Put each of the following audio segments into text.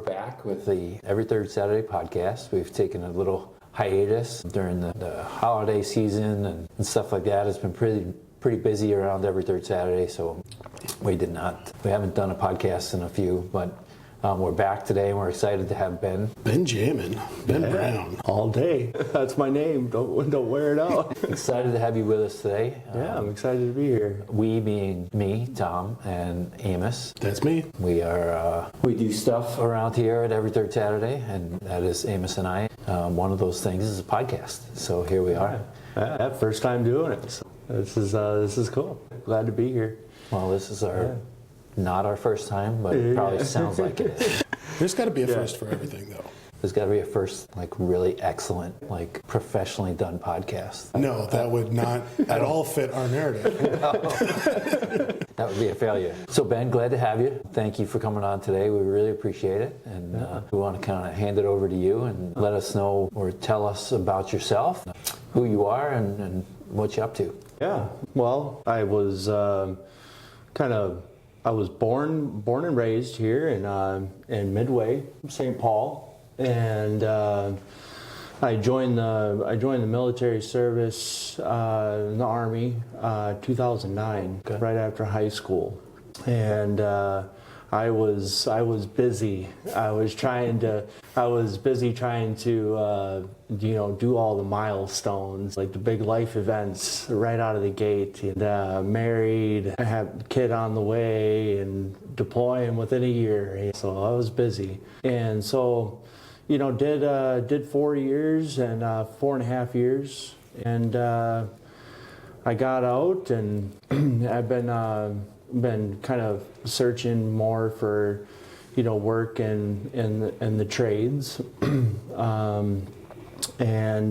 back with the Every Third Saturday podcast. We've taken a little hiatus during the holiday season and stuff like that. It's been pretty busy around Every Third Saturday, so we haven't done a podcast in a few, but we're back today and we're excited to have Ben Jammin', Ben Brown. All day. That's my name. Don't wear it out. Excited to have you with us today. Yeah, I'm excited to be here. We being me, Tom, and Amos. That's me. We do stuff around here at Every Third Saturday, and that is Amos and I. One of those things is a podcast. So here we are. Yeah, first time doing it. So this is cool. Glad to be here. Well, this is not our first time, but it probably sounds like it is. There's got to be a first for everything, though. There's got to be a first, like really excellent, like professionally done podcast. No, that would not at all fit our narrative. That would be a failure. So Ben, glad to have you. Thank you for coming on today. We really appreciate it. And we want to kind of hand it over to you and let us know or tell us about yourself, who you are and what you're up to. Yeah, well, I was born and raised here in Midway, St. Paul. And I joined the military service in the Army 2009, right after high school, and I was busy. I was busy trying to do all the milestones, like the big life events right out of the gate. And married, I had a kid on the way, and deploying within a year. So I was busy, and so. Did 4 years and 4.5 years, and I got out, and I've been kind of searching more for, work in the trades, and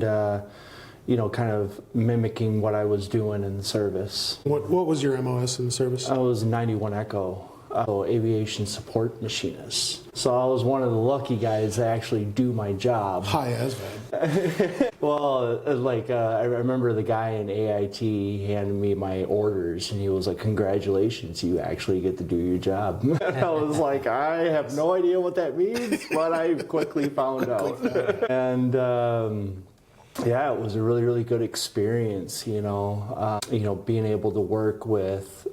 kind of mimicking what I was doing in the service. What was your MOS in the service? I was 91 Echo. Aviation support machinist. So I was one of the lucky guys that actually do my job. High ASVAB. Well, I remember the guy in AIT handed me my orders, and he was like, "Congratulations, you actually get to do your job." I was like, I have no idea what that means, but I quickly found out. And yeah, it was a really, really good experience. Being able to work with.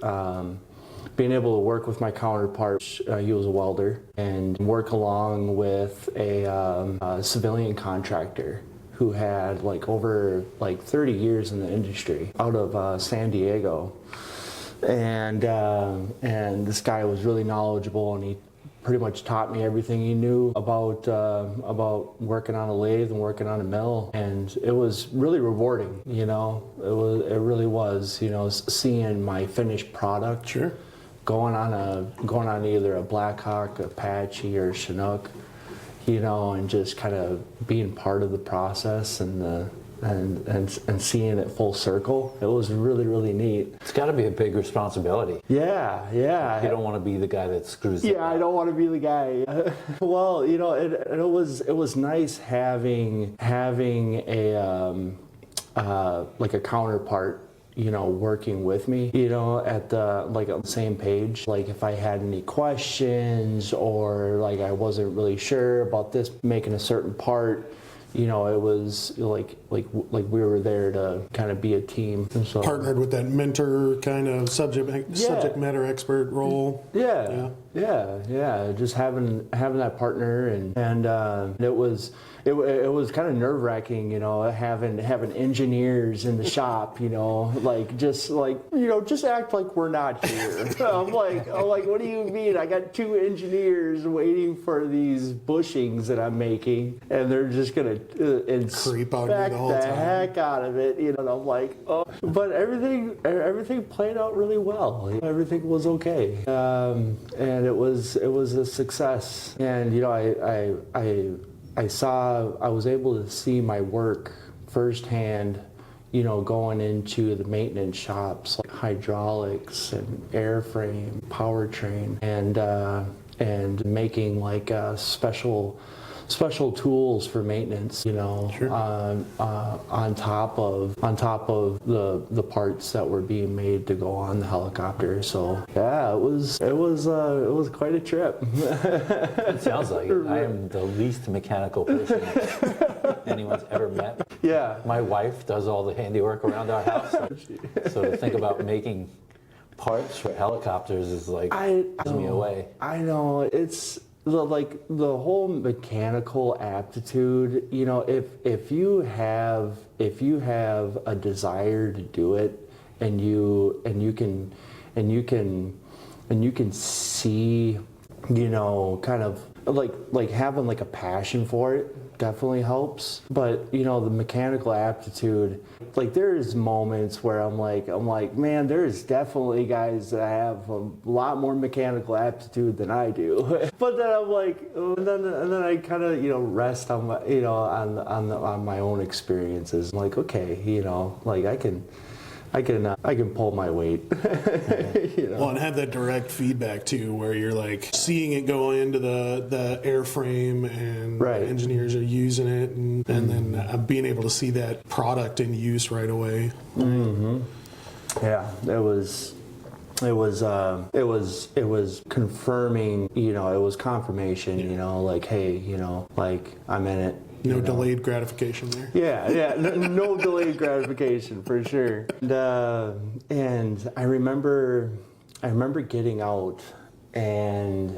Being able to work with my counterpart, he was a welder, and work along with a civilian contractor who had over 30 years in the industry out of San Diego. And this guy was really knowledgeable, and he pretty much taught me everything he knew about working on a lathe and working on a mill, and it was really rewarding. It really was. Seeing my finished product. Sure. Going on either a Blackhawk, Apache, or Chinook, and just kind of being part of the process and seeing it full circle. It was really, really neat. It's got to be a big responsibility. Yeah. You don't want to be the guy that screws it up. I don't want to be the guy. Well, it was nice having a a counterpart. Working with me, at the same page. Like if I had any questions or I wasn't really sure about this, making a certain part, it was like we were there to kind of be a team. And so, partnered with that mentor kind of subject matter expert role. Yeah. Just having that partner, and it was kind of nerve-wracking, having engineers in the shop, just act like we're not here. I'm like, what do you mean? I got 2 engineers waiting for these bushings that I'm making, and they're just gonna creep out of the whole time. Heck out of it, and I'm like, oh. But everything played out really well. Everything was okay, and it was a success. And I was able to see my work firsthand, going into the maintenance shops, like hydraulics and airframe, powertrain, and making special special tools for maintenance, Sure. on top of the parts that were being made to go on the helicopter. So yeah, it was quite a trip. It sounds like it. I am the least mechanical person anyone's ever met. Yeah. My wife does all the handiwork around our house. So to think about making parts for helicopters is like gives me away. I know, it's the whole mechanical aptitude. If you have a desire to do it, and you can see, kind of like having like a passion for it definitely helps. But the mechanical aptitude, like there's moments where I'm like, man, there's definitely guys that have a lot more mechanical aptitude than I do. But then I'm like, and then I kind of rest on my on my own experiences. I'm like, okay, like I can pull my weight. Well, and have that direct feedback too, where you're like seeing it go into the airframe, and Right. engineers are using it, and then being able to see that product in use right away. Yeah, it was confirming, it was confirmation, like, hey, like I'm in it. No delayed gratification there. Yeah, no delayed gratification for sure. And I remember getting out, and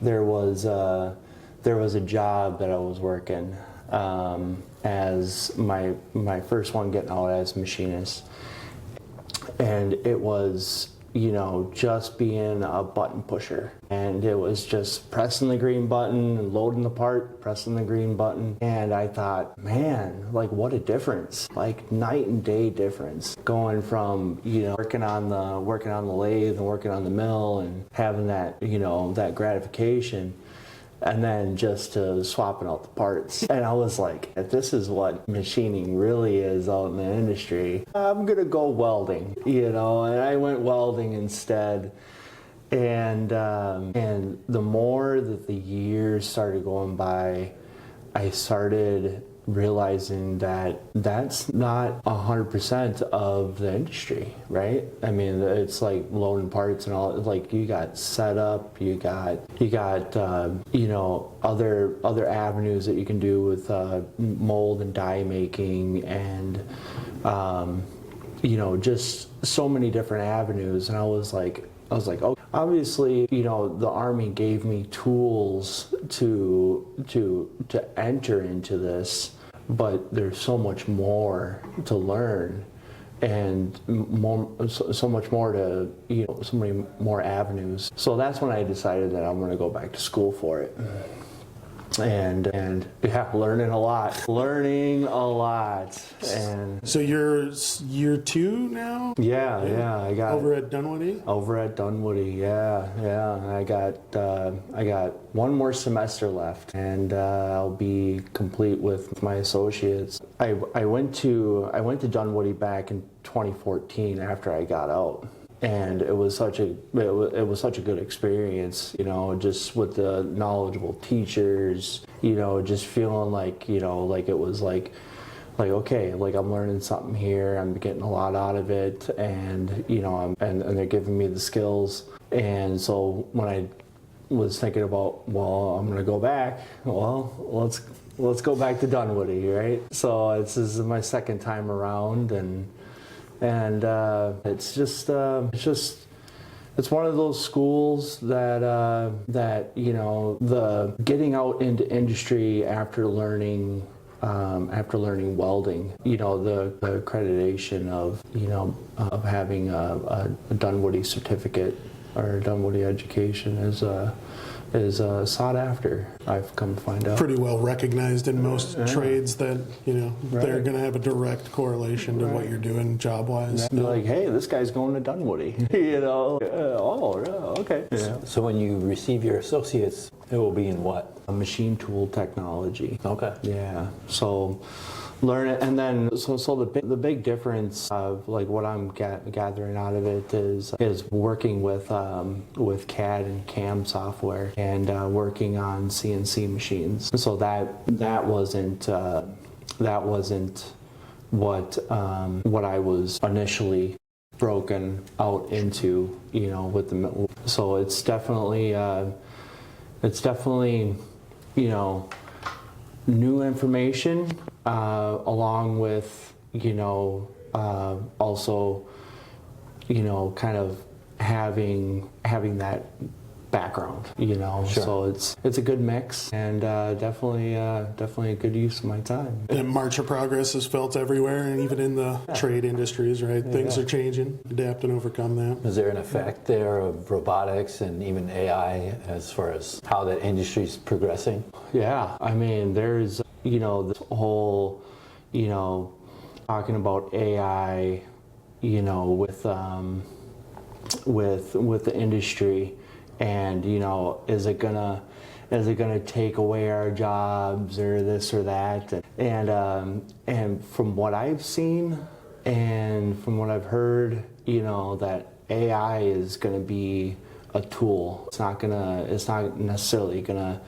there was a job that I was working as my first one getting out as machinist, and it was just being a button pusher. And it was just pressing the green button and loading the part, pressing the green button. And I thought, man, like what a difference, like night and day difference. Going from, working on the lathe and working on the mill and having that, that gratification, and then just to swapping out the parts. And I was like, if this is what machining really is out in the industry, I'm gonna go welding, and I went welding instead. And the more that the years started going by, I started realizing that that's not 100% of the industry, right? I mean, it's like loading parts and all. Like you got setup, you got other avenues that you can do with mold and die making, and just so many different avenues. And I was like, oh, obviously, the Army gave me tools to enter into this, but there's so much more to learn, and so much more to, so many more avenues. So that's when I decided that I'm going to go back to school for it. And yeah, learning a lot. And So you're year 2 now? yeah, I got Over at Dunwoody? Over at Dunwoody, yeah. I got one more semester left, and I'll be complete with my associates. I went to Dunwoody back in 2014 after I got out. And it was such a good experience, just with the knowledgeable teachers, just feeling like, like it was like okay, like I'm learning something here, I'm getting a lot out of it, and and they're giving me the skills. And so when I was thinking about, well, I'm gonna go back, well, let's go back to Dunwoody, right? So this is my second time around, and it's one of those schools that the getting out into industry after learning welding, the accreditation of having a Dunwoody certificate or a Dunwoody education is sought after, I've come to find out. Pretty well recognized in most trades that, they're going to have a direct correlation to what you're doing job-wise. They're like, hey, this guy's going to Dunwoody. Okay. Yeah. So when you receive your associates, it will be in what? A machine tool technology. Okay. Yeah. So learn it. And then so the big difference of like what I'm gathering out of it is working with CAD and CAM software and working on CNC machines. So that wasn't what I was initially broken out into, with the. So it's definitely new information, along with also kind of having that background, Sure. So it's a good mix, and definitely a good use of my time. And march of progress is felt everywhere, and even in the trade industries, right? Things are changing, adapt and overcome that. Is there an effect there of robotics and even AI as far as how that industry is progressing? Yeah, I mean, there's this whole talking about AI, with the industry, and is it gonna take away our jobs or this or that, and from what I've seen and from what I've heard, that AI is gonna be a tool. It's not necessarily gonna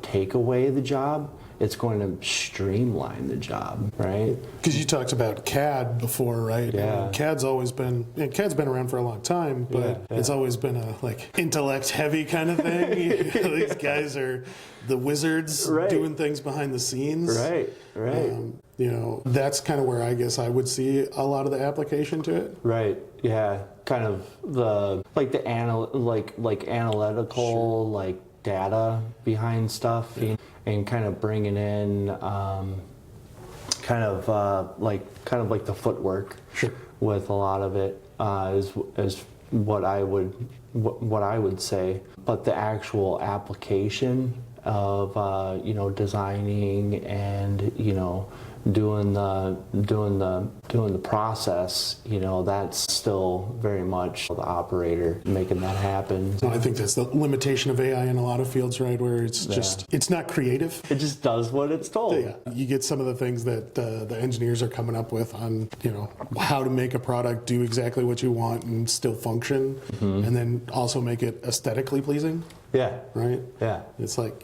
take away the job. It's going to streamline the job, right? Because you talked about CAD before, right? Yeah. And CAD's been around for a long time, but it's always been a intellect heavy kind of thing. These guys are the wizards doing things behind the scenes. Right. That's kind of where I guess I would see a lot of the application to it. Right. Yeah. Kind of the analytical data behind stuff, and kind of bringing in kind of like the footwork with a lot of it is what I would say. But the actual application of designing and doing the process, that's still very much the operator making that happen. I think that's the limitation of AI in a lot of fields, right? Where it's just, it's not creative. It just does what it's told. Yeah. You get some of the things that the engineers are coming up with on, how to make a product do exactly what you want and still function, and then also make it aesthetically pleasing. Yeah. Right? Yeah. It's like,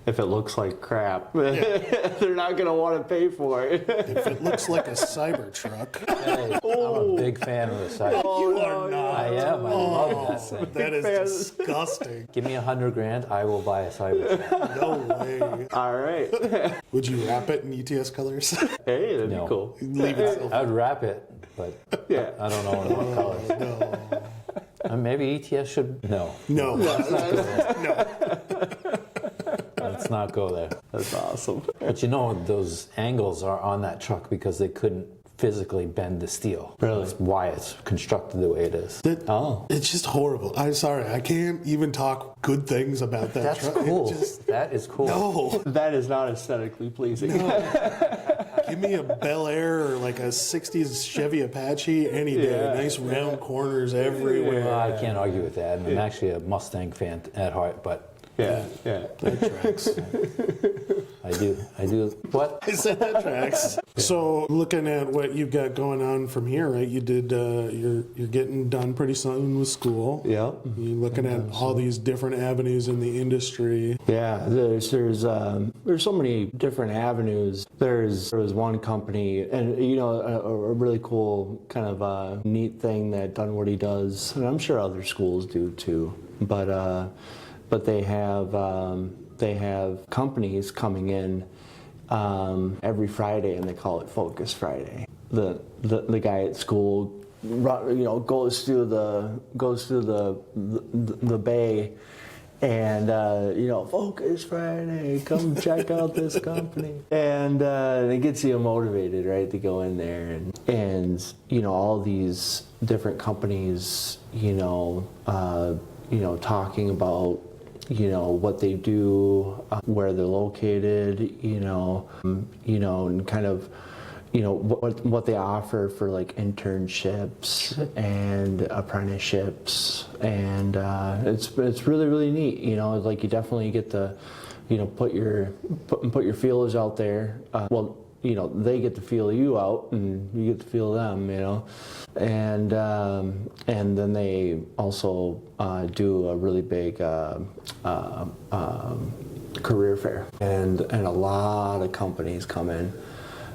if it looks like crap, they're not going to want to pay for it. If it looks like a Cybertruck. Hey, I'm a big fan of the site. You are not. I am. I love that thing. That is disgusting. Give me $100,000, I will buy a Cybertruck. No way. All right. Would you wrap it in ETS colors? Hey, that'd No. be cool. Leave it. I'd wrap it, but I don't know what colors. No. Maybe ETS should. No. No. No. Let's not go there. That's awesome. But those angles are on that truck because they couldn't physically bend the steel. Really? That's why it's constructed the way it is. It's just horrible. I'm sorry. I can't even talk good things about that That's truck. cool. That is cool. No. That is not aesthetically pleasing. No. Give me a Bel Air or like a 60s Chevy Apache any day. Yeah. Nice round corners everywhere. Well, I can't argue with that. And I'm actually a Mustang fan at heart, but Yeah. That tracks. I do. What? I said that tracks. So looking at what you've got going on from here, right? You did. You're getting done pretty soon with school. Yeah. You're looking at all these different avenues in the industry. Yeah, there's so many different avenues. There was one company, and a really cool kind of neat thing that Dunwoody does, and I'm sure other schools do too. But they have companies coming in every Friday, and they call it Focus Friday. The guy at school, goes through the bay, and Focus Friday, come check out this company, and it gets you motivated, right, to go in there, and all these different companies, talking about what they do, where they're located, and kind of, what they offer for like internships and apprenticeships, and it's really, really neat. Like you definitely get to, put your feelers out there. they get to feel you out and you get to feel them, and then they also do a really big career fair, and a lot of companies come in.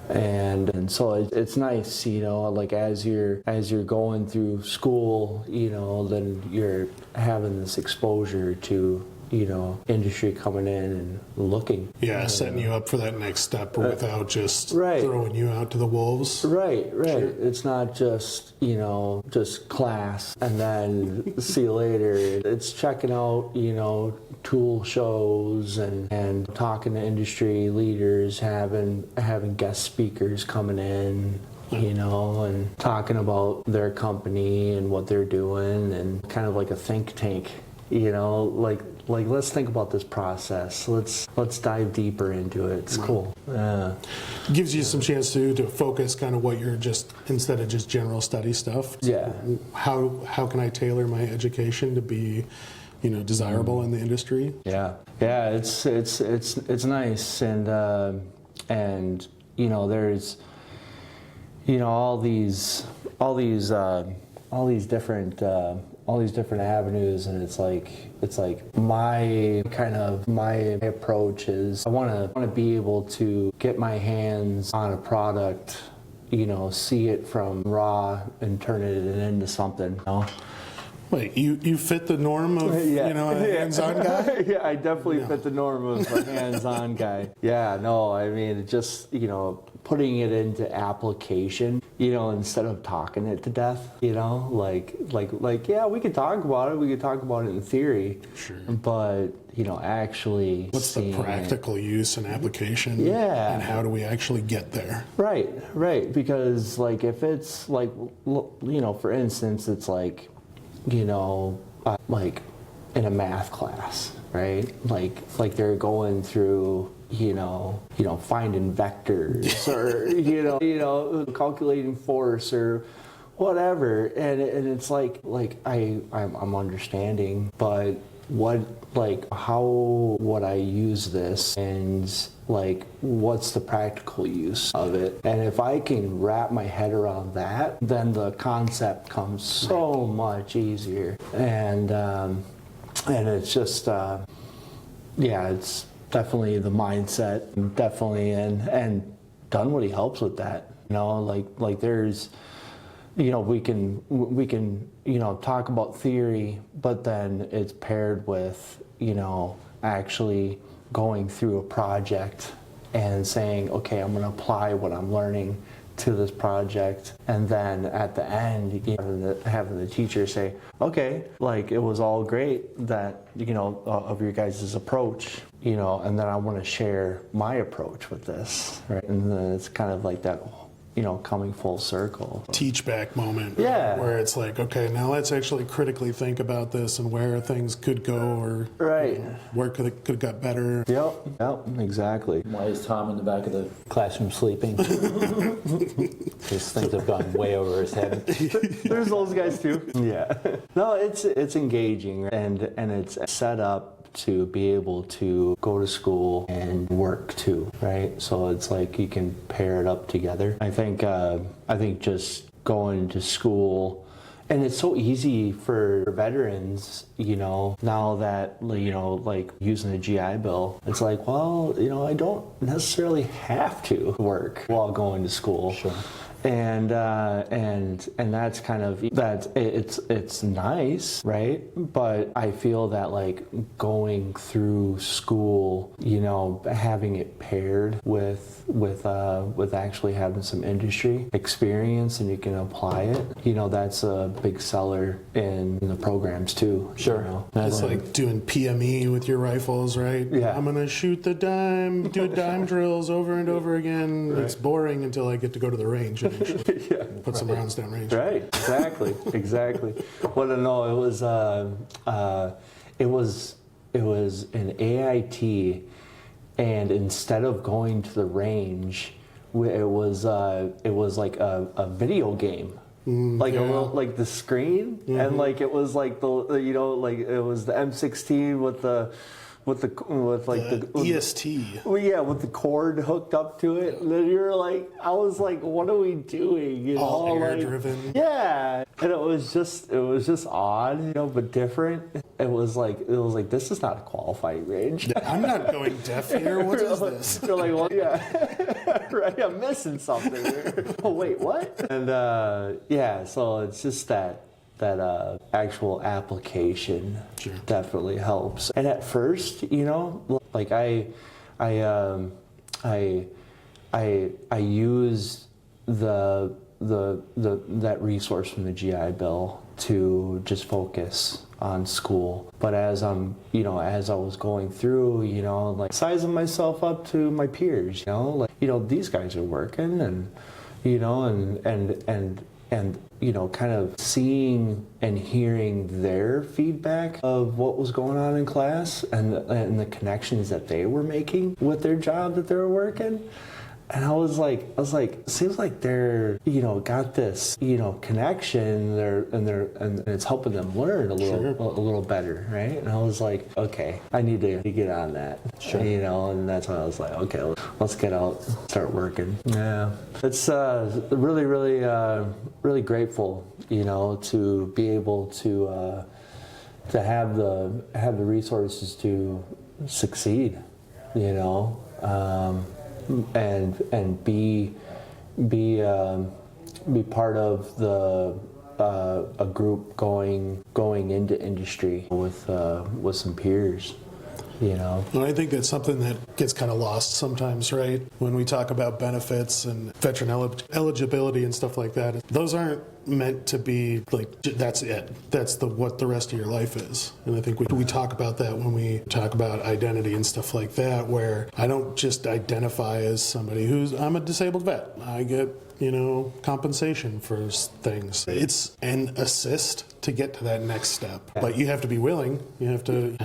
And so it's nice, like as you're going through school, then you're having this exposure to, industry coming in and looking. Yeah, setting you up for that next step without just throwing you out to the wolves. Right. Sure. It's not just, just class and then see you later. It's checking out, tool shows and talking to industry leaders, having guest speakers coming in, and talking about their company and what they're doing, and kind of like a think tank, like let's think about this process. Let's dive deeper into it. It's cool. Yeah. Gives you some chance to focus kind of what you're just, instead of just general study stuff. Yeah. How can I tailor my education to be, desirable in the industry? Yeah. It's nice, and there's all these different avenues, and it's like my approach is I want to be able to get my hands on a product, see it from raw and turn it into something. Wait, you fit the norm of a hands-on guy? Yeah, I definitely fit the norm of a hands-on guy. Yeah, no, I mean, just, putting it into application, instead of talking it to death, like, yeah, we could talk about it. We could talk about it in theory. Sure. But, actually what's the practical use and application? Yeah. And how do we actually get there? Right. Because, like, if it's, like, for instance, it's like, like in a math class, right? Like they're going through, finding vectors or, calculating force or whatever. And it's like I'm understanding, but how would I use this, and like what's the practical use of it? And if I can wrap my head around that, then the concept comes so much easier. And it's just it's definitely the mindset, definitely, and Dunwoody helps with that. Like there's we can talk about theory, but then it's paired with actually going through a project and saying, okay, I'm going to apply what I'm learning to this project, and then at the end having the teacher say, okay, like it was all great that of your guys' approach, and then I want to share my approach with this, right? And then it's kind of like that coming full circle. Teach back moment. Yeah. Where it's like, okay, now let's actually critically think about this and where things could go, or where could have got better. Yep, exactly. Why is Tom in the back of the classroom sleeping? Because things have gone way over his head. There's those guys too. Yeah. No, it's engaging, and it's set up to be able to go to school and work too, right? So it's like you can pair it up together. I think just going to school, and it's so easy for veterans, now that, like using a GI Bill, it's like, well, I don't necessarily have to work while going to school. Sure. And that's kind of it's nice, right? But I feel that like going through school, having it paired with actually having some industry experience, and you can apply it, that's a big seller in the programs too. Sure. It's like doing PME with your rifles, right? Yeah. I'm gonna shoot the dime, do dime drills over and over again. Right. It's boring until I get to go to the range. Yeah, put some rounds down range. Right, exactly. Well, no, it was an AIT, and instead of going to the range, it was like a video game. Like a little, like the screen, and like it was like the like it was the M16 with with the EST. Well, yeah, with the cord hooked up to it, and then you're like, I was like, what are we doing? You know, All air like, driven. yeah, and it was just odd, you know, but different. It was like this is not a qualifying range. I'm not going deaf here. What is this? You're like, well, yeah, right. I'm missing something. Oh wait, what? And yeah, so it's just that actual application Sure. definitely helps. And at first, you know, like I used that resource from the GI Bill to just focus on school. But as I was going through, you know, like sizing myself up to my peers, you know, like, you know, these guys are working, and, you know, and you know, kind of seeing and hearing their feedback of what was going on in class, and the connections that they were making with their job that they were working. And I was like, seems like they're, you know, got this, you know, connection there, and it's helping them learn a little better, right? And I was like, okay, I need to get on that, Sure. you know. And that's when I was like, okay, let's get out, start working. Yeah, it's really, really, really grateful, you know, to be able to have the resources to succeed, you know. And be part of a group going into industry with some peers, you know. And I think that's something that gets kind of lost sometimes, right? When we talk about benefits and veteran eligibility and stuff like that, those aren't meant to be like, that's it. That's what the rest of your life is. And I think we talk about that when we talk about identity and stuff like that, where I don't just identify as somebody I'm a disabled vet. I get, you know, compensation for things. It's an assist to get to that next step. But you have to be willing. You have to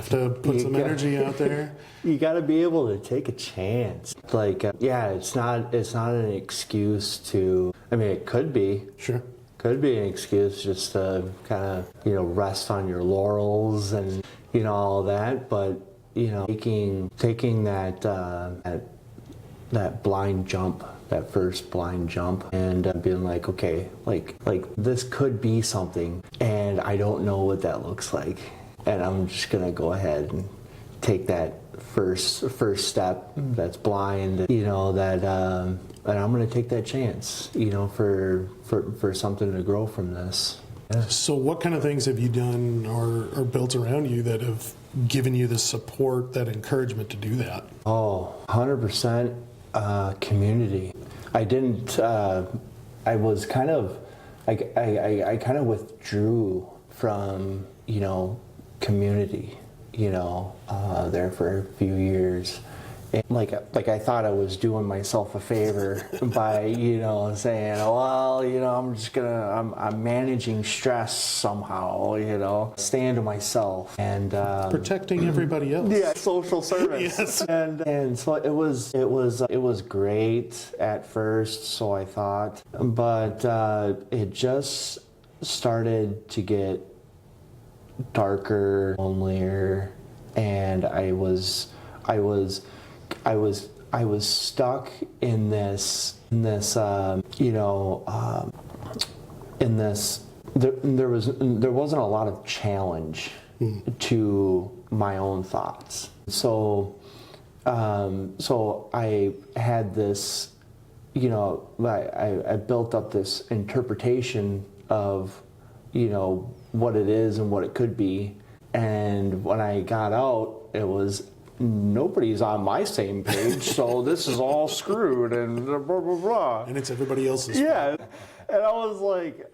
put some energy out there. You got to be able to take a chance. Like, yeah, it's not an excuse to. I mean, it could be. Sure. Could be an excuse just to kind of, you know, rest on your laurels and, you know, all that. But, you know, taking that blind jump, that first blind jump, and being like, okay, like this could be something, and I don't know what that looks like, and I'm just gonna go ahead and take that first step that's blind, you know, that and I'm gonna take that chance, you know, for something to grow from this. Yeah. So what kind of things have you done or built around you that have given you the support, that encouragement to do that? Oh, 100% community. I didn't, I was kind of, I kind of withdrew from, you know, community, you know, there for a few years. And like I thought I was doing myself a favor by, you know, saying, well, you know, I'm managing stress somehow, you know, staying to myself and Protecting everybody else. yeah, social service. Yes. And so it was great at first, so I thought, but it just started to get darker, lonelier, and I was stuck in this you know, in this. There wasn't a lot of challenge to my own thoughts. So I had this, you know, I built up this interpretation of, you know, what it is and what it could be. And when I got out, it was, nobody's on my same page, so this is all screwed and blah blah blah. And it's everybody else's. Yeah, and I was like,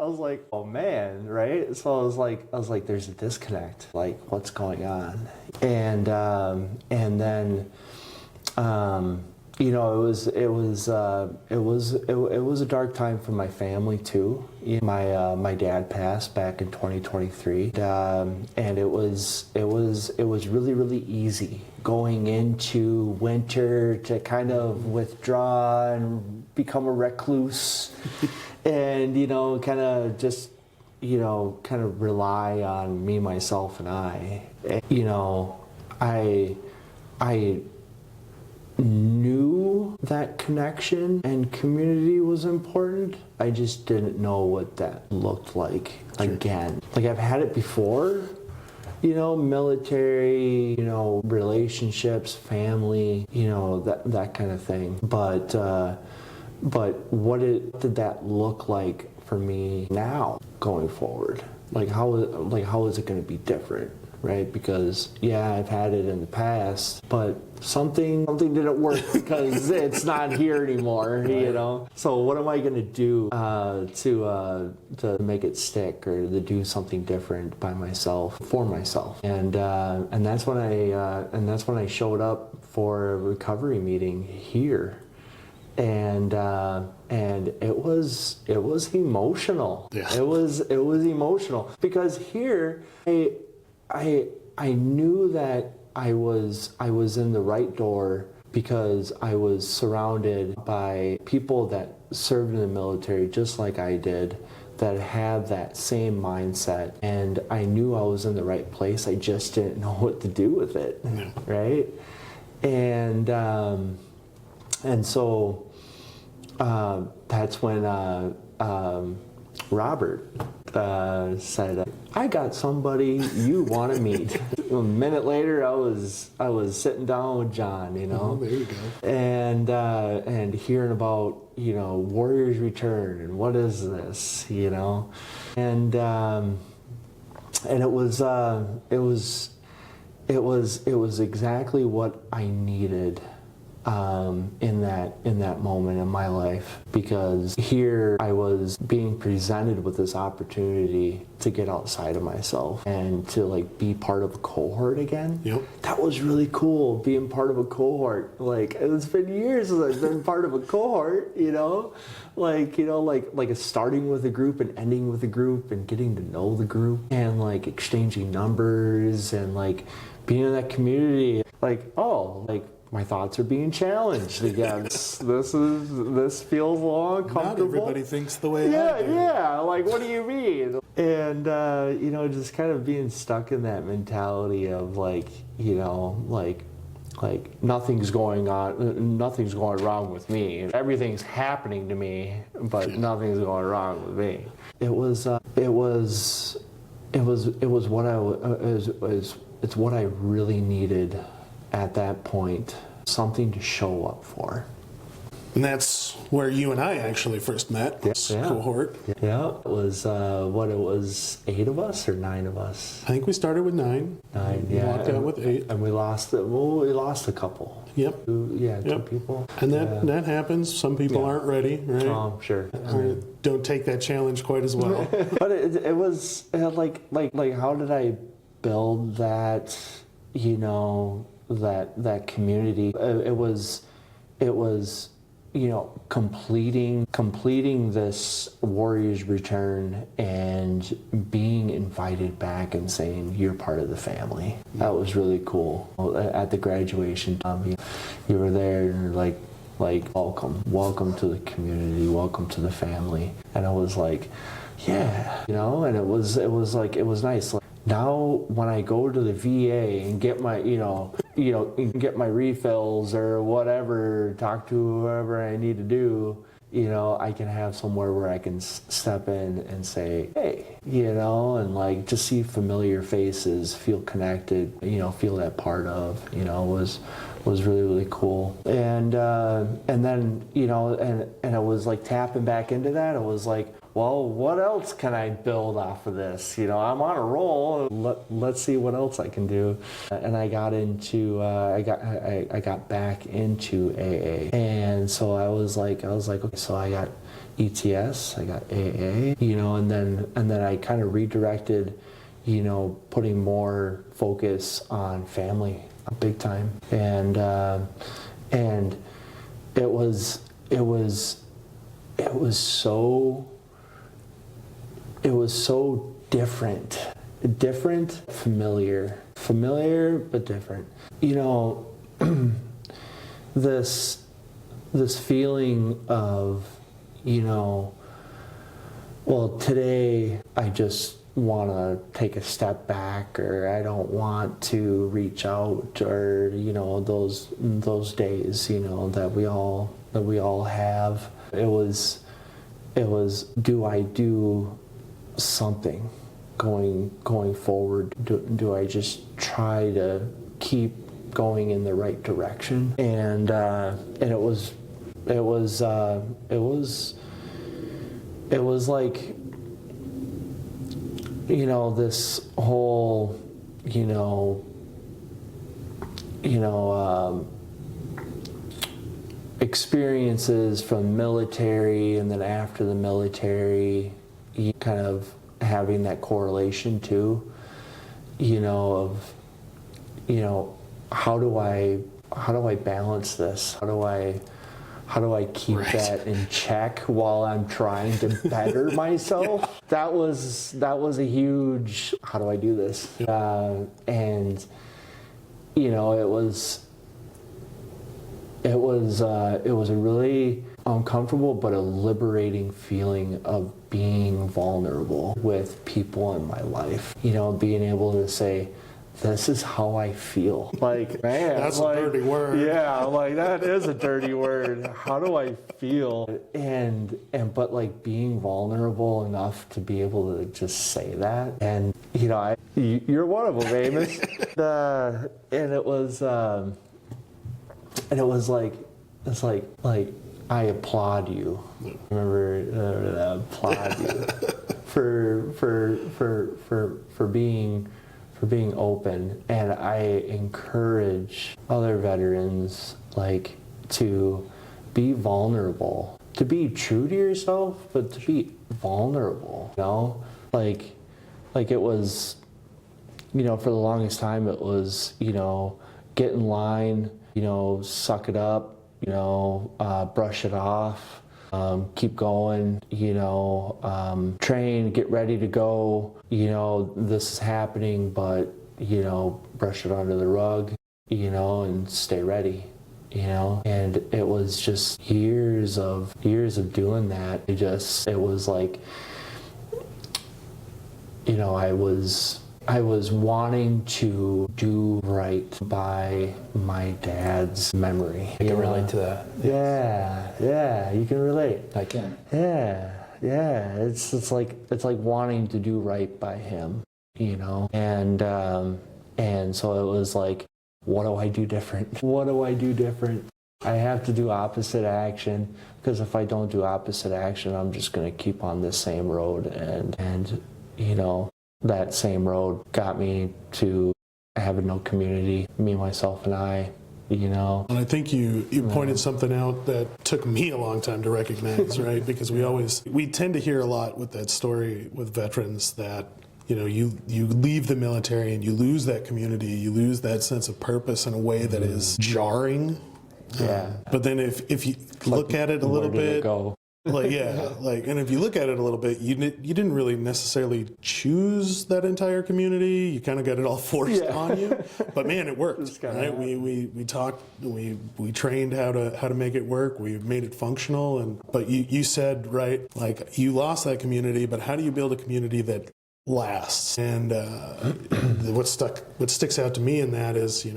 oh man, right? So I was like, there's a disconnect. Like, what's going on? And then, you know, it was a dark time for my family too. You know, my dad passed back in 2023, and it was really, really easy going into winter to kind of withdraw and become a recluse, and, you know, kind of just, you know, kind of rely on me, myself, and I. You know, I knew that connection and community was important. I just didn't know what that looked like again. Like I've had it before, military, relationships, family, that kind of thing. But what did that look like for me now going forward? Like how is it going to be different? Right, because I've had it in the past, but something didn't work because it's not here anymore. So what am I going to do to make it stick, or to do something different by myself, for myself? And that's when I showed up for a recovery meeting here, and it was emotional. Yeah. It was emotional because here I knew that I was in the right door because I was surrounded by people that served in the military just like I did, that had that same mindset, and I knew I was in the right place. I just didn't know what to do with it, right? And so that's when Robert said, "I got somebody you want to meet." A minute later, I was sitting down with John, Oh, there you go. and hearing about Warriors Return and what is this, and it was exactly what I needed in that moment in my life, because here I was being presented with this opportunity to get outside of myself and to be part of a cohort again. Yep. That was really cool, being part of a cohort. It's been years since I've been part of a cohort, starting with a group and ending with a group and getting to know the group and exchanging numbers and being in that community. My thoughts are being challenged again. This feels a little uncomfortable. Not everybody thinks the way I do. Yeah. What do you mean? And just kind of being stuck in that mentality of nothing's going wrong with me. Everything's happening to me, but nothing's going wrong with me. It's what I really needed at that point, something to show up for. And that's where you and I actually first met, cohort. Yeah, it was, it was 8 of us or 9 of us? I think we started with 9. 9, We walked out with 8. And we lost a couple. Yep. Two people. And that happens. Some people aren't ready, right? Oh, sure. Don't take that challenge quite as well. But it was how did I build that, that community? It was completing this Warriors Return and being invited back and saying you're part of the family. That was really cool. At the graduation, you were there and welcome to the community, welcome to the family. And I was and it was nice. Now, when I go to the VA and get my, get my refills or whatever, talk to whoever I need to do, I can have somewhere where I can step in and say, hey, and just see familiar faces, feel connected, feel that part of, was really, really cool. And then, and I was tapping back into that. I was well, what else can I build off of this? I'm on a roll. Let's see what else I can do. And I got into, I got back into AA. And so I was like, okay, so I got ETS, I got AA, and then I kind of redirected, putting more focus on family, big time. And it was so different, familiar, but different. This feeling of, well, today I just want to take a step back, or I don't want to reach out, or those days that we all have. It was do I do something going forward? Do I just try to keep going in the right direction? And it was like, this whole, experiences from military, and then after the military, you kind of having that correlation too, of, how do I balance this? How do I keep that in check while I'm trying to better myself? That was a huge, how do I do this? And it was a really uncomfortable but a liberating feeling of being vulnerable with people in my life. Being able to say, this is how I feel. Like, man, that's a dirty word. Yeah, like that is a dirty word. How do I feel? But like being vulnerable enough to be able to just say that. And you're one of them, Amos. And it was like, it's like I applaud you. Remember, applaud you for being open. And I encourage other veterans to be vulnerable, to be true to yourself, but to be vulnerable. Like it was, for the longest time it was, get in line, suck it up, brush it off, keep going, train, get ready to go, this is happening, but, brush it under the rug, and stay ready, and it was just years of doing that. It was like, I was wanting to do right by my dad's memory. I can relate to that. Yeah, you can relate. I can. Yeah. It's like wanting to do right by him, and so it was like, what do I do different? What do I do different? I have to do opposite action, because if I don't do opposite action, I'm just going to keep on this same road, and that same road got me to having no community, me, myself, and I, And I think you pointed something out that took me a long time to recognize, right? Because we tend to hear a lot with that story with veterans that, you leave the military and you lose that community, you lose that sense of purpose in a way that is jarring. Yeah. But then if you look at it a little bit, and if you look at it a little bit, you didn't really necessarily choose that entire community. You kind of got it all forced on you. But man, it worked. Right? We talked, we trained how to make it work. We made it functional. But you said, right, like, you lost that community, but how do you build a community that lasts? And what sticks out to me in that is,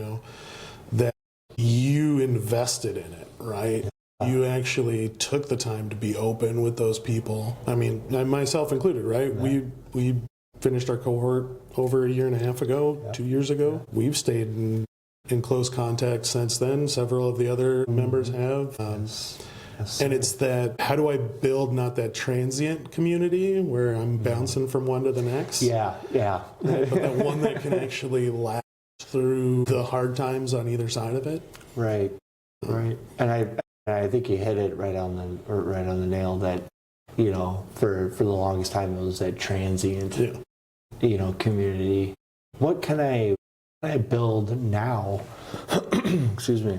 that you invested in it, right? You actually took the time to be open with those people. I mean, myself included, right? We finished our cohort over a year and a half ago, 2 years ago. We've stayed in close contact since then. Several of the other members have. And it's that, how do I build not that transient community where I'm bouncing from one to the next? Yeah. But that one that can actually last through the hard times on either side of it. Right. And I think you hit it right on the nail, that, for the longest time it was that transient, community. What can I build now? Excuse me.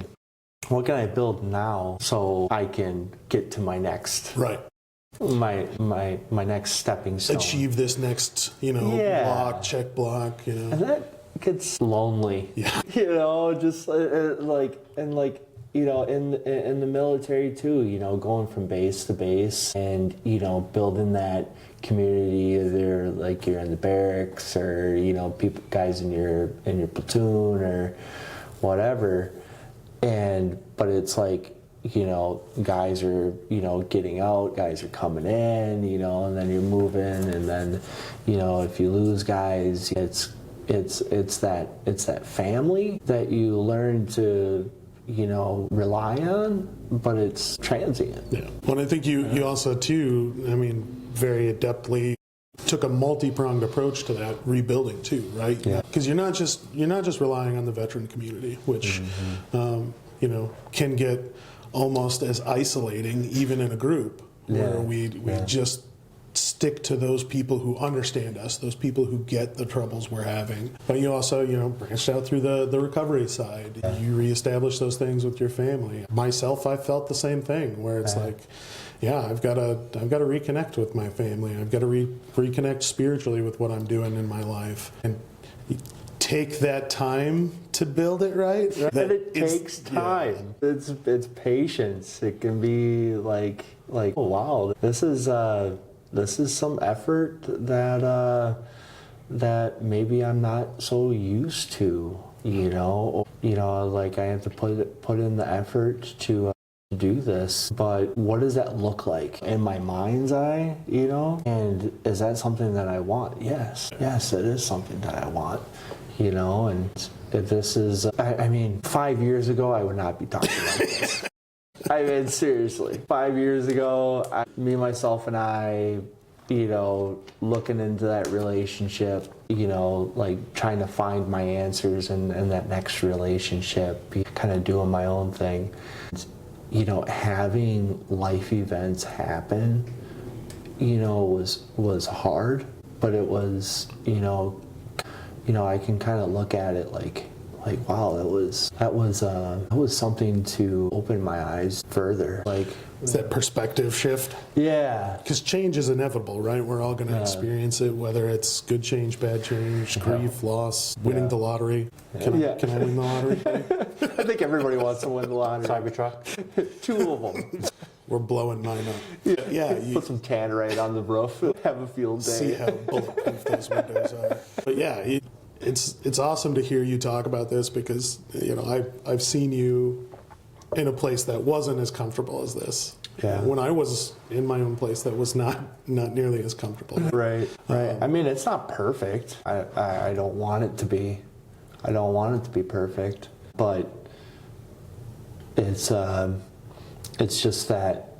What can I build now so I can get to my next, right, my next stepping stone? Achieve this next, check block, And that gets lonely. Yeah. Just in the military too, going from base to base, and building that community, either like you're in the barracks or people, guys in your platoon or whatever, but it's like guys are getting out, guys are coming in, and then you're moving, and then if you lose guys, it's that family that you learn to rely on, but it's transient. Yeah. Well, I think you also too, very adeptly took a multi-pronged approach to that rebuilding too, right? Yeah. Because you're not just relying on the veteran community, which can get almost as isolating even in a group where we just stick to those people who understand us, those people who get the troubles we're having. But you also, branched out through the recovery side. Yeah. You reestablish those things with your family. Myself, I felt the same thing, where it's like, I've got to reconnect with my family. I've got to reconnect spiritually with what I'm doing in my life, and take that time to build it right. And it takes time. Yeah. It's patience. It can be like oh wow, this is some effort that maybe I'm not so used to. Like I have to put in the effort to do this, but what does that look like in my mind's eye? And is that something that I want? Yes, it is something that I want. And if this is, 5 years ago, I would not be talking like this. Seriously, 5 years ago, me, myself, and I, looking into that relationship, like trying to find my answers in that next relationship, kind of doing my own thing. Having life events happen, was hard, but it was, I can kind of look at it like wow, that was something to open my eyes further. Like, it's that perspective shift. Yeah. Because change is inevitable, right? We're all going to experience it, whether it's good change, bad change, grief, loss, winning the lottery. Can I win the lottery? I think everybody wants to win the lottery. Cybertruck. 2 of them. We're blowing mine up. You put some Tannerite on the roof. Have a field day. See how bulletproof those windows are. But it's awesome to hear you talk about this, because I've seen you in a place that wasn't as comfortable as this. Yeah. When I was in my own place, that was not nearly as comfortable. Right. It's not perfect. I don't want it to be. I don't want it to be perfect, but it's just that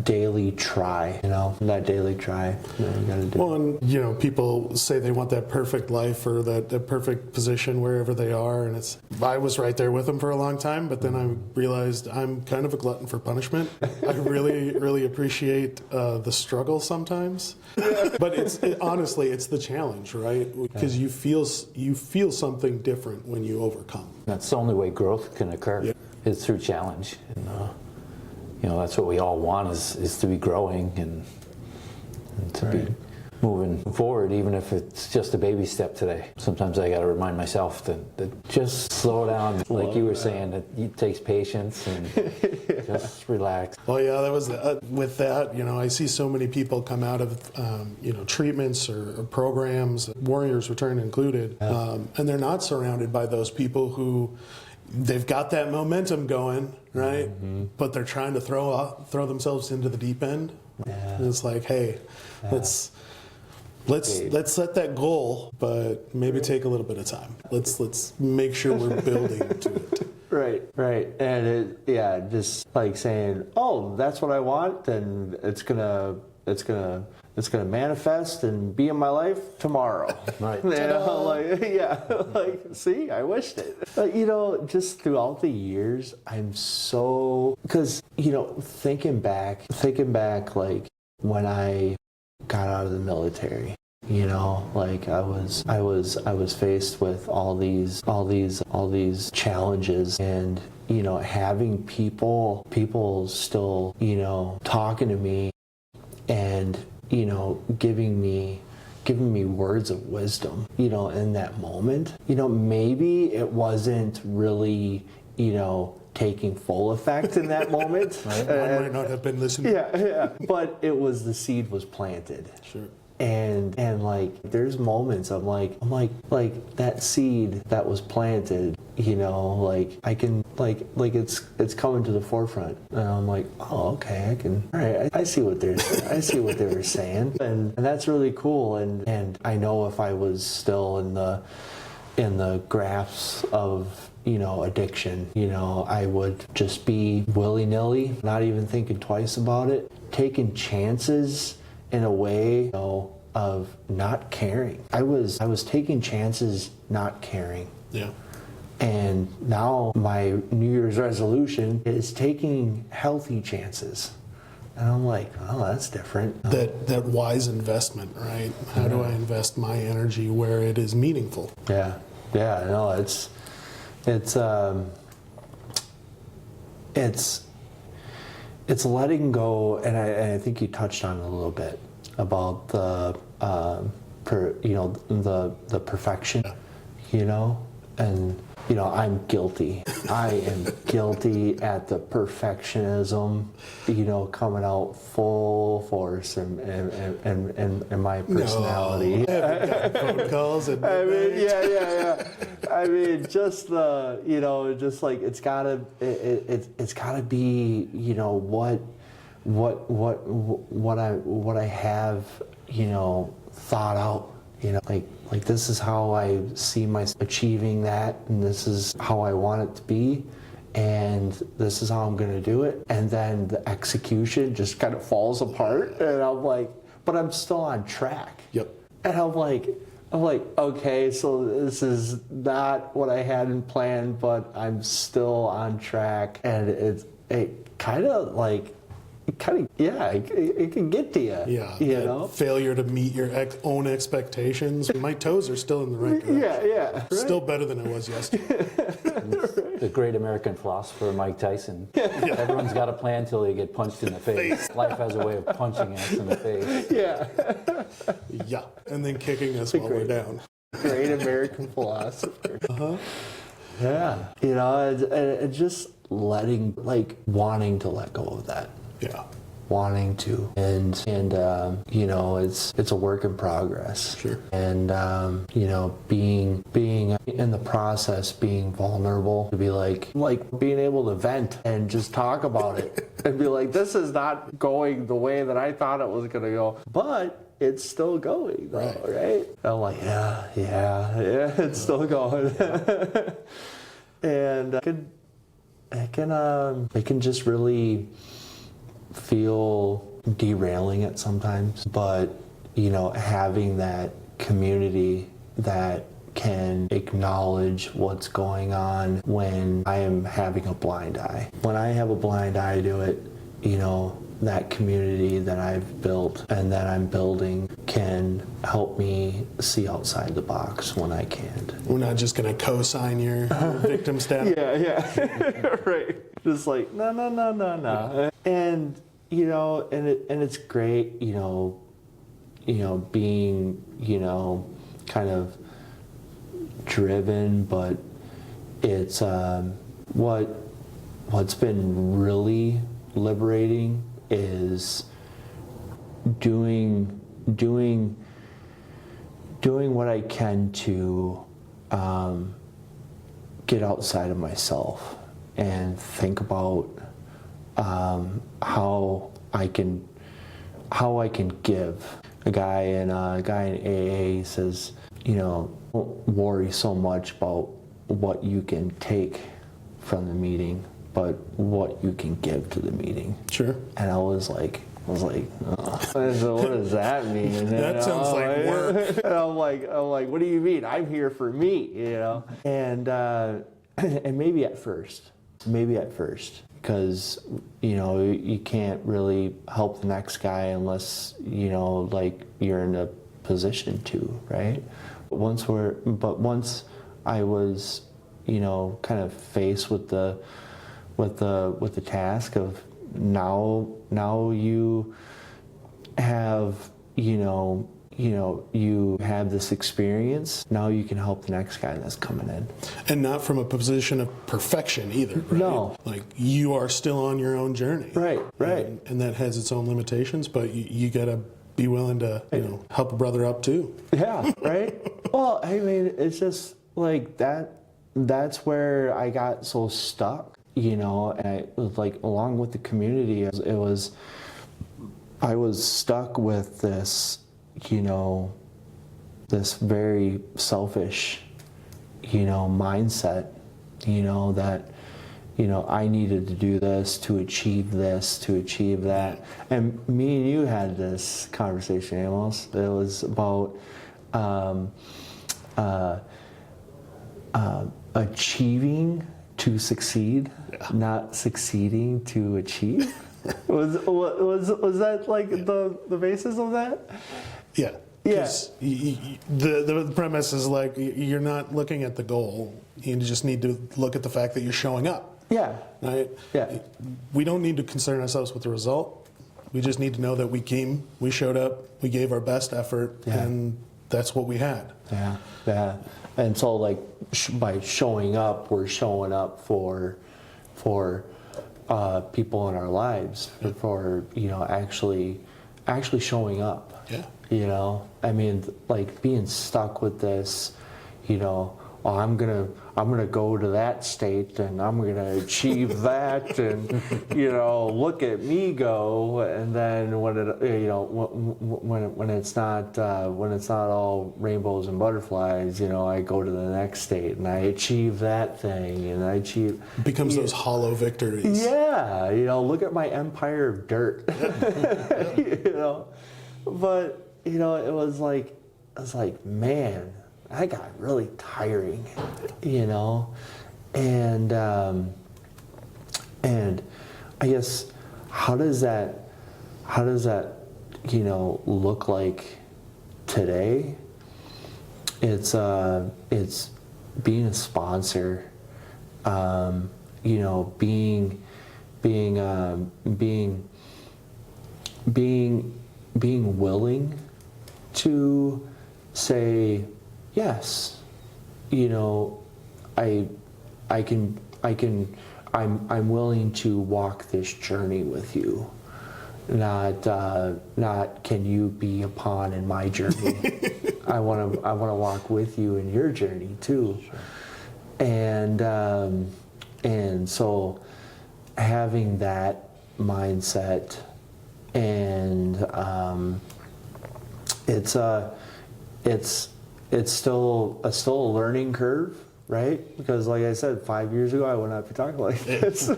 daily try, that daily try that you gotta do. Well, and people say they want that perfect life or that perfect position wherever they are, and I was right there with them for a long time, but then I realized I'm kind of a glutton for punishment. I really, really appreciate the struggle sometimes, but honestly, it's the challenge, right? Because you feel something different when you overcome. That's the only way growth can occur, is through challenge. And, that's what we all want, is to be growing and to be moving forward, even if it's just a baby step today. Sometimes I got to remind myself that just slow down, like you were saying, that it takes patience and just relax. Well, yeah, that was with that. I see so many people come out of treatments or programs, Warriors Return included, and they're not surrounded by those people who. They've got that momentum going, right? Mm-hmm. But they're trying to throw themselves into the deep end. Yeah. And it's like, hey, let's set that goal, but maybe take a little bit of time. Let's make sure we're building to it. Right. And just like saying, oh, that's what I want, then it's gonna manifest and be in my life tomorrow. Right. See, I wished it. But, just throughout the years, I'm so, because, thinking back, like when I got out of the military, like I was faced with all these challenges, and, having people still, talking to me and, giving me words of wisdom, in that moment. Maybe it wasn't really taking full effect in that moment. Right? I might not have been listening. Yeah. But the seed was planted. Sure. And like there's moments I'm like that seed that was planted, like I can like it's coming to the forefront, and I'm like, oh, okay, all right, I see what they were saying, and that's really cool. And I know if I was still in the grasp of addiction, I would just be willy-nilly, not even thinking twice about it, taking chances in a way, of not caring. I was taking chances, not caring. Yeah. And now my New Year's resolution is taking healthy chances. And I'm like, oh, that's different. That wise investment, right? How do I invest my energy where it is meaningful? Yeah. No, it's letting go, and I think you touched on it a little bit about the perfection, and I'm guilty. I am guilty at the perfectionism, coming out full force in my personality. No, I haven't gotten phone calls at I mean, midnight. yeah. I mean, just just like it's gotta be, what I have, thought out. Like this is how I see myself achieving that, and this is how I want it to be, and this is how I'm going to do it. And then the execution just kind of falls apart, and I'm like, but I'm still on track. Yep. And I'm like, okay, so this is not what I had in plan, but I'm still on track, and it kind of it can get to you. Yeah. Failure to meet your own expectations. My toes are still in the right direction. Yeah. Right? Still better than it was yesterday. The great American philosopher Mike Tyson. Everyone's got a plan till they get punched in the face. Life has a way of punching us in the face. Yeah. Yeah. And then kicking us while we're down. Great American philosopher. Uh-huh. Yeah. It's just wanting to let go of that. Yeah. Wanting to, and it's a work in progress. Sure. And being in the process, being vulnerable, to be like being able to vent and just talk about it and be like, this is not going the way that I thought it was going to go, but it's still going though, right? I'm like, yeah, it's still going. And it can just really feel derailing at sometimes, but having that community that can acknowledge what's going on when I am having a blind eye. When I have a blind eye to it, that community that I've built and that I'm building can help me see outside the box when I can't. We're not just going to co-sign your victim status. Yeah. Right. Just like, no. And, and it's great, being, kind of driven, but it's, what's been really liberating is doing what I can to get outside of myself and think about how I can give. A guy in AA says, don't worry so much about what you can take from the meeting, but what you can give to the meeting. Sure. And I was like, oh. So what does that mean? That sounds like work. And I'm like, what do you mean? I'm here for me, And and maybe at first, because you can't really help the next guy unless you're in a position to, right? But once I was kind of faced with the task of now you have you have this experience. Now you can help the next guy that's coming in. And not from a position of perfection either, right? No. Like, you are still on your own journey. Right. And that has its own limitations, but you got to be willing to, help a brother up too. Yeah, right? Well, I mean, it's just like that's where I got so stuck, and it was like, along with the community, I was stuck with this, this very selfish, mindset, that, I needed to do this, to achieve that. And me and you had this conversation, Amos. It was about achieving to succeed, not succeeding to achieve. Was that like the basis of that? Yeah. Yeah. The premise is like, you're not looking at the goal. You just need to look at the fact that you're showing up. Yeah. Right? Yeah. We don't need to concern ourselves with the result. We just need to know that we came, we showed up, we gave our best effort, and that's what we had. Yeah. And so, like, by showing up, we're showing up for people in our lives, for actually showing up. Yeah. I mean, like, being stuck with this, I'm gonna go to that state and I'm gonna achieve that, and look at me go. And then when it's not all rainbows and butterflies, I go to the next state and I achieve that thing, and I achieve Becomes those hollow victories. Yeah, look at my empire of dirt. But it was like, man, that got really tiring, and I guess how does that look like today? It's being a sponsor, being willing to say, yes, I'm willing to walk this journey with you. Not can you be a pawn in my journey. I want to walk with you in your journey too. Sure. And so having that mindset, and it's still a learning curve, right? Because, like I said, 5 years ago I would not be talking like this.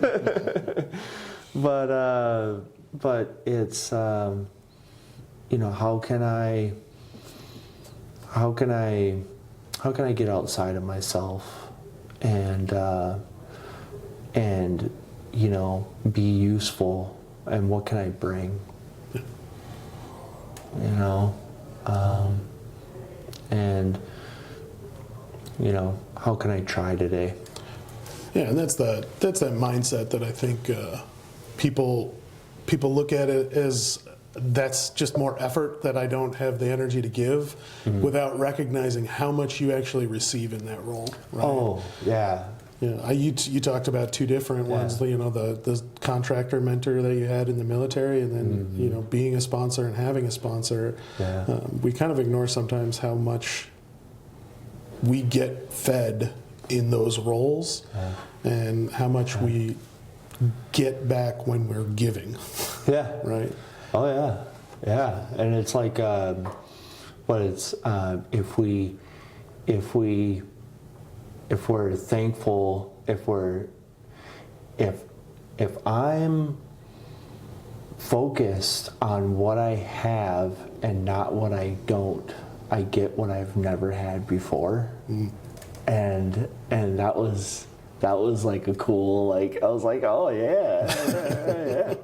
But it's how can I get outside of myself and be useful, and what can I bring? And how can I try today? Yeah, and that's that mindset that I think people look at it as, that's just more effort that I don't have the energy to give, without recognizing how much you actually receive in that role. Right? Oh, yeah. Yeah, you talked about two different ones. The contractor mentor that you had in the military, and then being a sponsor and having a sponsor. Yeah. We kind of ignore sometimes how much we get fed in those roles, and how much we get back when we're giving. Yeah. Right. Oh yeah. Yeah, and it's like, but it's if we're thankful, if I'm focused on what I have and not what I don't, I get what I've never had before. And that was like a cool, like, I was like, oh yeah.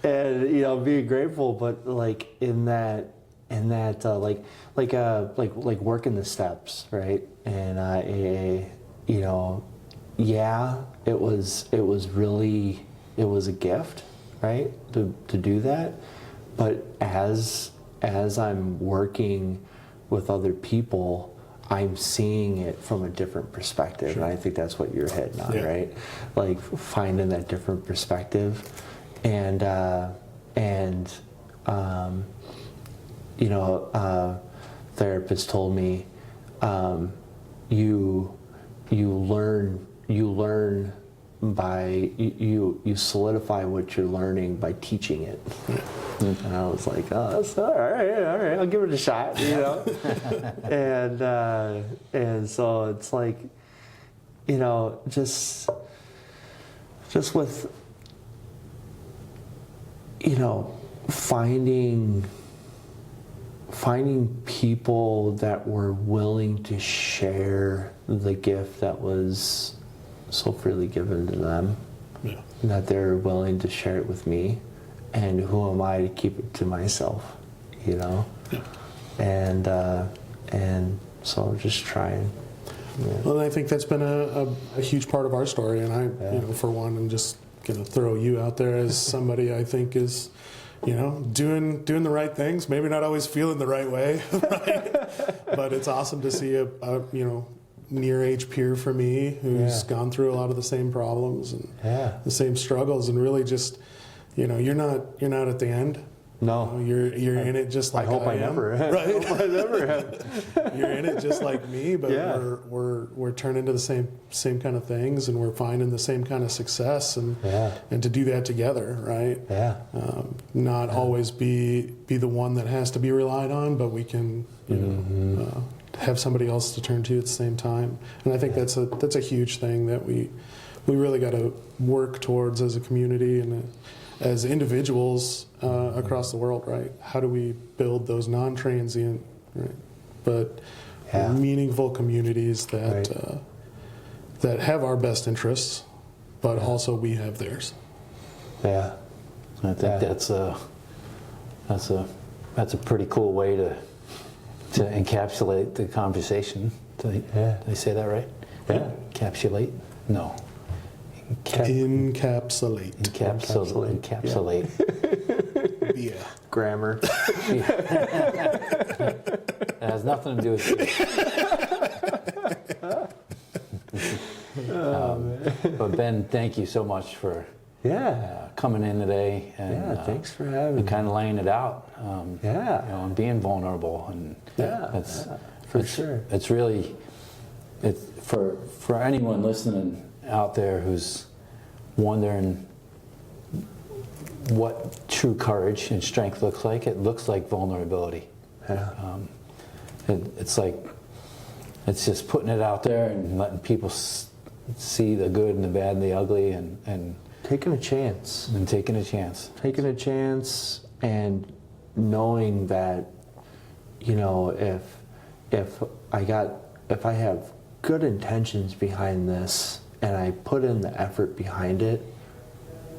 And being grateful, but like in that like working the steps, right? And it was really a gift, right, to do that. But as as I'm working with other people, I'm seeing it from a different perspective. Sure. And I think that's what you're hitting on, Yeah. right? Like finding that different perspective. And you know, therapist told me, you learn by you solidify what you're learning by teaching it. And I was like, oh, that's all right, I'll give it a shot, you know. And so it's like, you know, just with, you know, finding people that were willing to share the gift that was so freely given to them, Yeah. that they're willing to share it with me, and who am I to keep it to myself, you know? Yeah. And so just trying. Yeah. Well, I think that's been a huge part of our story, and I, you know, for one, I'm just gonna throw you out there as somebody I think is, you know, doing the right things. Maybe not always feeling the right way, right? But it's awesome to see a you know, near age peer for me who's gone through a lot of the same problems and the same struggles, and really just, you know, you're not at the end. No, you're in it just like I hope I am, never am. right? I hope I never have. You're in it just like me, but we're turning to the same kind of things, and we're finding the same kind of success, and to do that together, right? Not always be the one that has to be relied on, but we can, you know, have somebody else to turn to at the same time. And I think that's a huge thing that we really got to work towards as a community and as individuals across the world, right? How do we build those non-transient, right, but meaningful communities that that have our best interests, but also we have theirs. Yeah, I think that's a pretty cool way to encapsulate the conversation. Did I say that right? Yeah. Encapsulate? No. Encapsulate. Encapsulate. Yeah. Grammar. It has nothing to do with you. But Ben, thank you so much for coming in today and thanks for having me. kind of laying it out. You know, and being vulnerable, and for sure. It's really for anyone listening out there who's wondering what true courage and strength looks like. It looks like vulnerability. It's just putting it out there and letting people see the good and the bad and the ugly, and taking a chance. Taking a chance. Taking a chance, and knowing that, you know, if I have good intentions behind this, and I put in the effort behind it,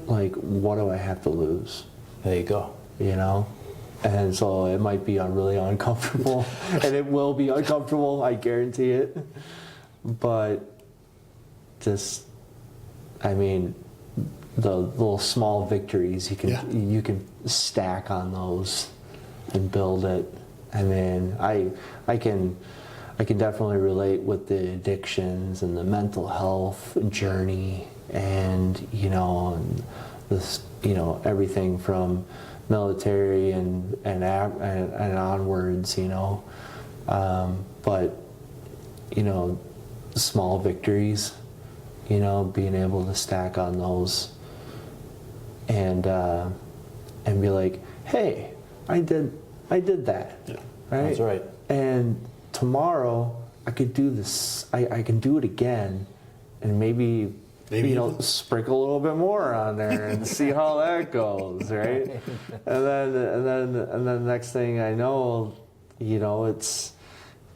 like, what do I have to lose? There you go. You know? And so it might be really uncomfortable, and it will be uncomfortable, I guarantee it. But just, I mean, the little small victories you can stack on those and build it. I mean, I can definitely relate with the addictions and the mental health journey, and you know, and this, you know, everything from military and onwards, you know. But you know, small victories, you know, being able to stack on those, and be like, hey, I did that, right? That's right. And tomorrow I could do this. I can do it again, and maybe you know, sprinkle a little bit more on there and see how that goes, right? And then next thing I know, you know, it's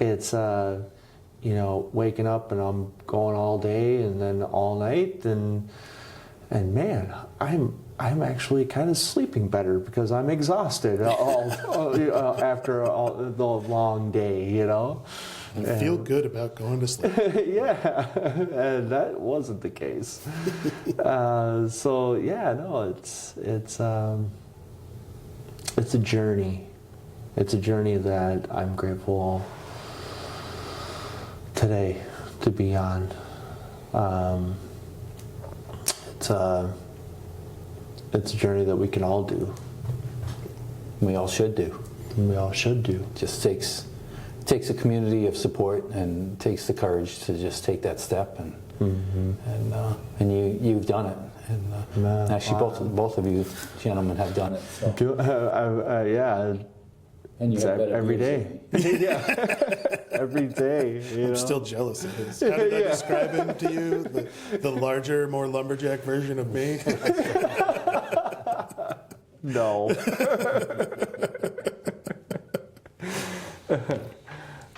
you know, waking up and I'm going all day and then all night, and man, I'm actually kind of sleeping better because I'm exhausted after the long day, you know. And feel good about going to sleep. Yeah, and that wasn't the case. So yeah, no, it's a journey, it's a journey that I'm grateful today to be on. It's a journey that we can all do. We all should do. We all should do. Just takes a community of support and takes the courage to just take that step, and you've done it, and actually both of you gentlemen have done it. So. Yeah. And you have better every views day. than me. Yeah, every day. I'm still jealous of his. How did I describe him to you? The larger, more lumberjack version of me? No.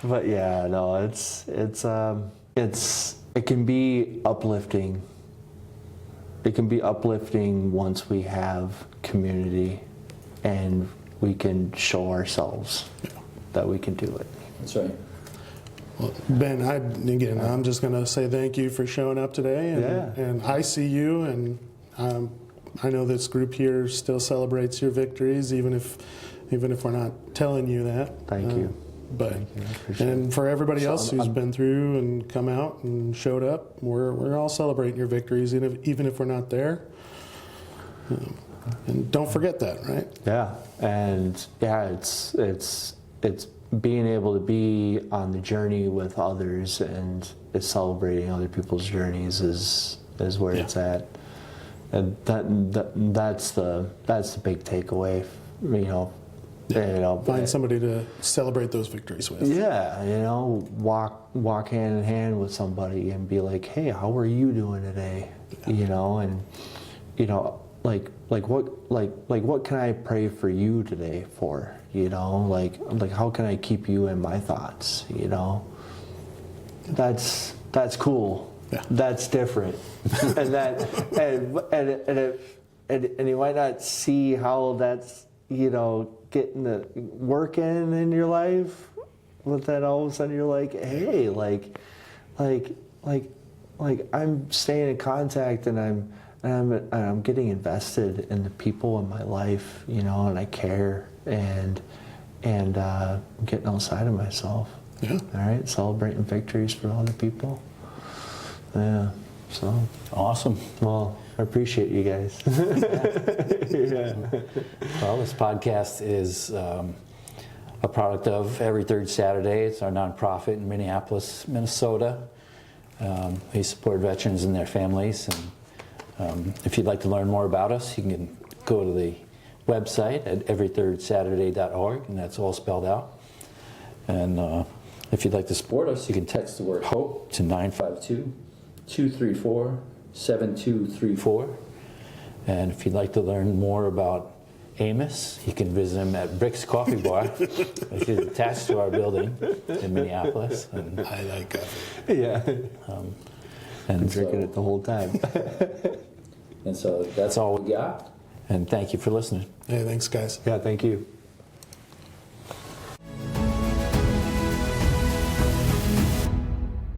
But yeah, no, it can be uplifting. It can be uplifting once we have community and we can show ourselves that we can do it. That's right. Well, Ben, I'm just going to say thank you for showing up today. And I see you, and I know this group here still celebrates your victories, even if we're not telling you that. Thank you. But Thank you. and for everybody else who's been through and come out and showed up, we're all celebrating your victories, even if we're not there. And don't forget that, right? Yeah, and yeah, it's being able to be on the journey with others and it's celebrating other people's journeys is where it's at, and that's the big takeaway, Find somebody to celebrate those victories with. Yeah, walk hand in hand with somebody and be like, hey, how are you doing today? What can I pray for you today for? Like how can I keep you in my thoughts? That's cool. Yeah. That's different. and you might not see how that's getting the work in your life, but then all of a sudden you're like, hey, like I'm staying in contact and I'm getting invested in the people in my life, and I care and getting outside of myself. Yeah. All right, celebrating victories for other people. Yeah. So Awesome. well, I appreciate you guys. Yeah. Well, this podcast is a product of Every Third Saturday. It's our nonprofit in Minneapolis, Minnesota. We support veterans and their families. And if you'd like to learn more about us, you can go to the website at everythirdsaturday.org, and that's all spelled out. And if you'd like to support us, you can text the word HOPE to 952-234-7234. And if you'd like to learn more about Amos, you can visit him at Brick's Coffee Bar, which is attached to our building in Minneapolis. And, I like that. Yeah. and Drinking it the whole time. And so that's all we got. And thank you for listening. Hey, thanks, guys. Yeah, thank you.